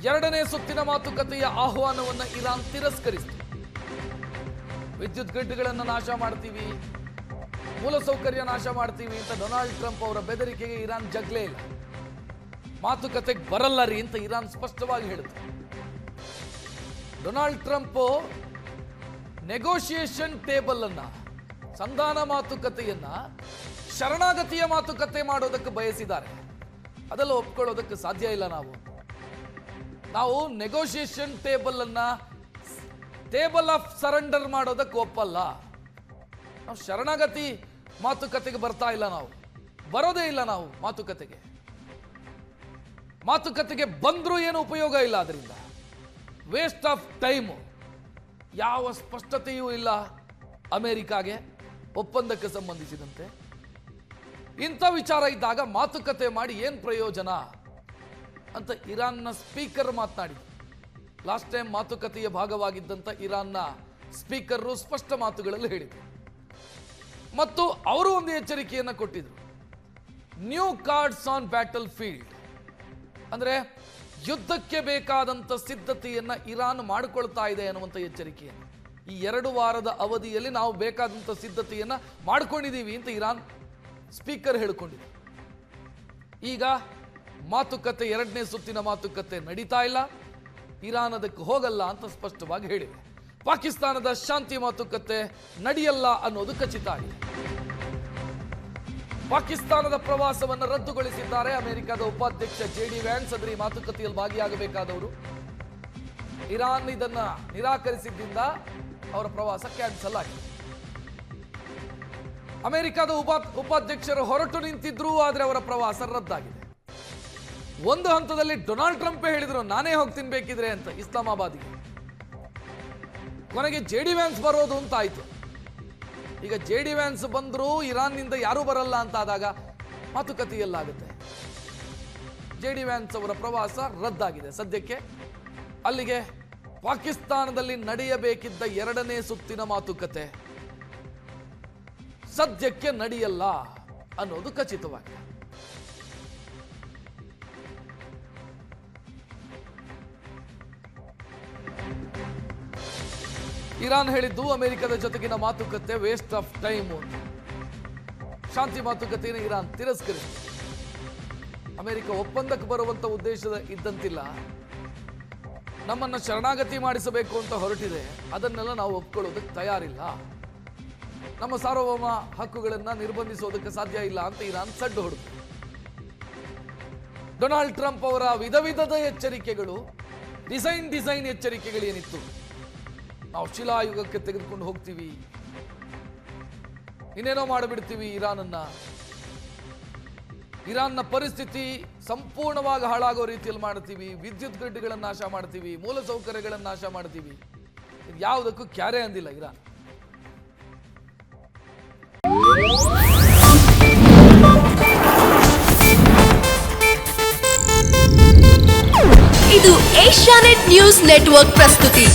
ಎರಡನೇ ಸುತ್ತಿನ ಮಾತುಕತೆಯ ಆಹ್ವಾನವನ್ನು ಇರಾನ್ ತಿರಸ್ಕರಿಸಿತು. ವಿದ್ಯುತ್ ಗ್ರಿಡ್ಗಳನ್ನು ನಾಶ ಮಾಡ್ತೀವಿ, ಮೂಲಸೌಕರ್ಯ ನಾಶ ಮಾಡ್ತೀವಿ ಅಂತ ಡೊನಾಲ್ಡ್ ಟ್ರಂಪ್ ಅವರ ಬೆದರಿಕೆಗೆ ಇರಾನ್ ಜಗ್ಲೇ ಇಲ್ಲ. ಮಾತುಕತೆಗೆ ಬರಲ್ಲ ರೀ ಅಂತ ಇರಾನ್ ಸ್ಪಷ್ಟವಾಗಿ ಹೇಳಿತು. ಡೊನಾಲ್ಡ್ ಟ್ರಂಪ್ ನೆಗೋಷಿಯೇಷನ್ ಟೇಬಲ್ ಅನ್ನ, ಸಂಧಾನ ಮಾತುಕತೆಯನ್ನ ಶರಣಾಗತಿಯ ಮಾತುಕತೆ ಮಾಡೋದಕ್ಕೆ ಬಯಸಿದ್ದಾರೆ. ಅದೆಲ್ಲ ಒಪ್ಕೊಳ್ಳೋದಕ್ಕೆ ಸಾಧ್ಯ ಇಲ್ಲ. ನಾವು ನೆಗೋಷಿಯೇಷನ್ ಟೇಬಲ್ ಅನ್ನ ಟೇಬಲ್ ಆಫ್ ಸರೆಂಡರ್ ಮಾಡೋದಕ್ಕೆ ಒಪ್ಪಲ್ಲ. ನಾವು ಶರಣಾಗತಿ ಮಾತುಕತೆಗೆ ಬರ್ತಾ ಇಲ್ಲ, ನಾವು ಬರೋದೇ ಇಲ್ಲ. ನಾವು ಮಾತುಕತೆಗೆ ಬಂದ್ರೂ ಏನು ಉಪಯೋಗ ಇಲ್ಲ. ಅದರಿಂದ ವೇಸ್ಟ್ ಆಫ್ ಟೈಮ್. ಯಾವ ಸ್ಪಷ್ಟತೆಯೂ ಇಲ್ಲ ಅಮೆರಿಕಾಗೆ ಒಪ್ಪಂದಕ್ಕೆ ಸಂಬಂಧಿಸಿದಂತೆ. ಇಂಥ ವಿಚಾರ ಇದ್ದಾಗ ಮಾತುಕತೆ ಮಾಡಿ ಏನು ಪ್ರಯೋಜನ ಅಂತ ಇರಾನ್ನ ಸ್ಪೀಕರ್ ಮಾತನಾಡಿದರು. ಲಾಸ್ಟ್ ಟೈಮ್ ಮಾತುಕತೆಯ ಭಾಗವಾಗಿದ್ದಂಥ ಇರಾನ್ನ ಸ್ಪೀಕರ್ ಸ್ಪಷ್ಟ ಮಾತುಗಳಲ್ಲಿ ಹೇಳಿದರು ಮತ್ತು ಅವರು ಒಂದು ಎಚ್ಚರಿಕೆಯನ್ನು ಕೊಟ್ಟಿದ್ರು. New cards on battle field ಅಂದ್ರೆ ಯುದ್ಧಕ್ಕೆ ಬೇಕಾದಂಥ ಸಿದ್ಧತೆಯನ್ನ ಇರಾನ್ ಮಾಡಿಕೊಳ್ತಾ ಇದೆ ಅನ್ನುವಂಥ ಎಚ್ಚರಿಕೆಯನ್ನು. ಈ 2 ವಾರದ ಅವಧಿಯಲ್ಲಿ ನಾವು ಬೇಕಾದಂಥ ಸಿದ್ಧತೆಯನ್ನ ಮಾಡ್ಕೊಂಡಿದ್ದೀವಿ ಅಂತ ಇರಾನ್ ಸ್ಪೀಕರ್ ಹೇಳಿಕೊಂಡಿದೆ. ಈಗ ಮಾತುಕತೆ, ಎರಡನೇ ಸುತ್ತಿನ ಮಾತುಕತೆ ನಡೀತಾ ಇಲ್ಲ, ಇರಾನ್ ಅದಕ್ಕೆ ಹೋಗಲ್ಲ ಅಂತ ಸ್ಪಷ್ಟವಾಗಿ ಹೇಳಿದೆ. ಪಾಕಿಸ್ತಾನದ ಶಾಂತಿ ಮಾತುಕತೆ ನಡೆಯಲ್ಲ ಅನ್ನೋದು ಖಚಿತ ಆಗಿದೆ. ಪಾಕಿಸ್ತಾನದ ಪ್ರವಾಸವನ್ನು ರದ್ದುಗೊಳಿಸಿದ್ದಾರೆ ಅಮೆರಿಕದ ಉಪಾಧ್ಯಕ್ಷ ಜೆಡಿ ವ್ಯಾನ್ಸ್. ಅದರ ಈ ಮಾತುಕತೆಯಲ್ಲಿ ಭಾಗಿಯಾಗಬೇಕಾದವರು ಇರಾನ್ ಇದನ್ನ ನಿರಾಕರಿಸಿದ್ದರಿಂದ ಅವರ ಪ್ರವಾಸ ಕ್ಯಾನ್ಸಲ್ ಆಗಿದೆ. ಅಮೆರಿಕದ ಉಪಾಧ್ಯಕ್ಷರು ಹೊರಟು ನಿಂತಿದ್ರು, ಆದರೆ ಅವರ ಪ್ರವಾಸ ರದ್ದಾಗಿದೆ. ಒಂದು ಹಂತದಲ್ಲಿ ಡೊನಾಲ್ಡ್ ಟ್ರಂಪ್ ಹೇಳಿದ್ರು ನಾನೇ ಹೋಗ್ತೀನಿ ಬೇಕಿದ್ರೆ ಅಂತ ಇಸ್ಲಾಮಾಬಾದ್ಗೆ. ಕೊನೆಗೆ ಜೆಡಿ ವ್ಯಾನ್ಸ್ ಬರೋದು ಅಂತ ಆಯ್ತು. ಈಗ ಜೆಡಿ ವ್ಯಾನ್ಸ್ ಬಂದ್ರು, ಇರಾನ್ನಿಂದ ಯಾರೂ ಬರಲ್ಲ ಅಂತ ಆದಾಗ ಮಾತುಕತೆಯಲ್ಲಾಗುತ್ತೆ. ಜೆಡಿ ವ್ಯಾನ್ಸ್ ಅವರ ಪ್ರವಾಸ ರದ್ದಾಗಿದೆ. ಸದ್ಯಕ್ಕೆ ಅಲ್ಲಿಗೆ ಪಾಕಿಸ್ತಾನದಲ್ಲಿ ನಡೆಯಬೇಕಿದ್ದ ಎರಡನೇ ಸುತ್ತಿನ ಮಾತುಕತೆ ಸದ್ಯಕ್ಕೆ ನಡೆಯಲ್ಲ ಅನ್ನೋದು ಖಚಿತವಾಗಿದೆ. ಇರಾನ್ ಹೇಳಿದ್ದು ಅಮೆರಿಕದ ಜೊತೆಗಿನ ಮಾತುಕತೆ ವೇಸ್ಟ್ ಆಫ್ ಟೈಮ್. ಶಾಂತಿ ಮಾತುಕತೆಯನ್ನು ಇರಾನ್ ತಿರಸ್ಕರಿಸಿದೆ. ಅಮೆರಿಕ ಒಪ್ಪಂದಕ್ಕೆ ಬರುವಂತ ಉದ್ದೇಶದ ಇದ್ದಂತಿಲ್ಲ, ನಮ್ಮನ್ನು ಶರಣಾಗತಿ ಮಾಡಿಸಬೇಕು ಅಂತ ಹೊರಟಿದೆ. ಅದನ್ನೆಲ್ಲ ನಾವು ಒಪ್ಕೊಳ್ಳೋದಕ್ಕೆ ತಯಾರಿಲ್ಲ, ನಮ್ಮ ಸಾರ್ವಭೌಮ ಹಕ್ಕುಗಳನ್ನು ನಿರ್ಬಂಧಿಸೋದಕ್ಕೆ ಸಾಧ್ಯ ಇಲ್ಲ ಅಂತ ಇರಾನ್ ಸಡ್ಡು ಹೊಡೆದು. ಡೊನಾಲ್ಡ್ ಟ್ರಂಪ್ ಅವರ ವಿಧ ವಿಧದ ಎಚ್ಚರಿಕೆಗಳು, ಡಿಸೈನ್ ಎಚ್ಚರಿಕೆಗಳೇನಿತ್ತು, ನಾವು ಶಿಲಾಯುಗಕ್ಕೆ ತೆಗೆದುಕೊಂಡು ಹೋಗ್ತೀವಿ, ಇನ್ನೇನೋ ಮಾಡಿಬಿಡ್ತೀವಿ ಇರಾನ್ನ ಪರಿಸ್ಥಿತಿ ಸಂಪೂರ್ಣವಾಗಿ ಹಾಳಾಗೋ ರೀತಿಯಲ್ಲಿ ಮಾಡ್ತೀವಿ, ವಿದ್ಯುತ್ ಗ್ರಿಡ್ಗಳನ್ನು ನಾಶ ಮಾಡ್ತೀವಿ, ಮೂಲಸೌಕರ್ಯಗಳನ್ನು ನಾಶ ಮಾಡ್ತೀವಿ, ಇದು ಯಾವುದಕ್ಕೂ ಕ್ಯಾರೆ ಅಂದಿಲ್ಲ ಇರಾನ್. ಇದು ಏಷ್ಯಾನೆಟ್ ನ್ಯೂಸ್ ನೆಟ್ವರ್ಕ್ ಪ್ರಸ್ತುತಿ.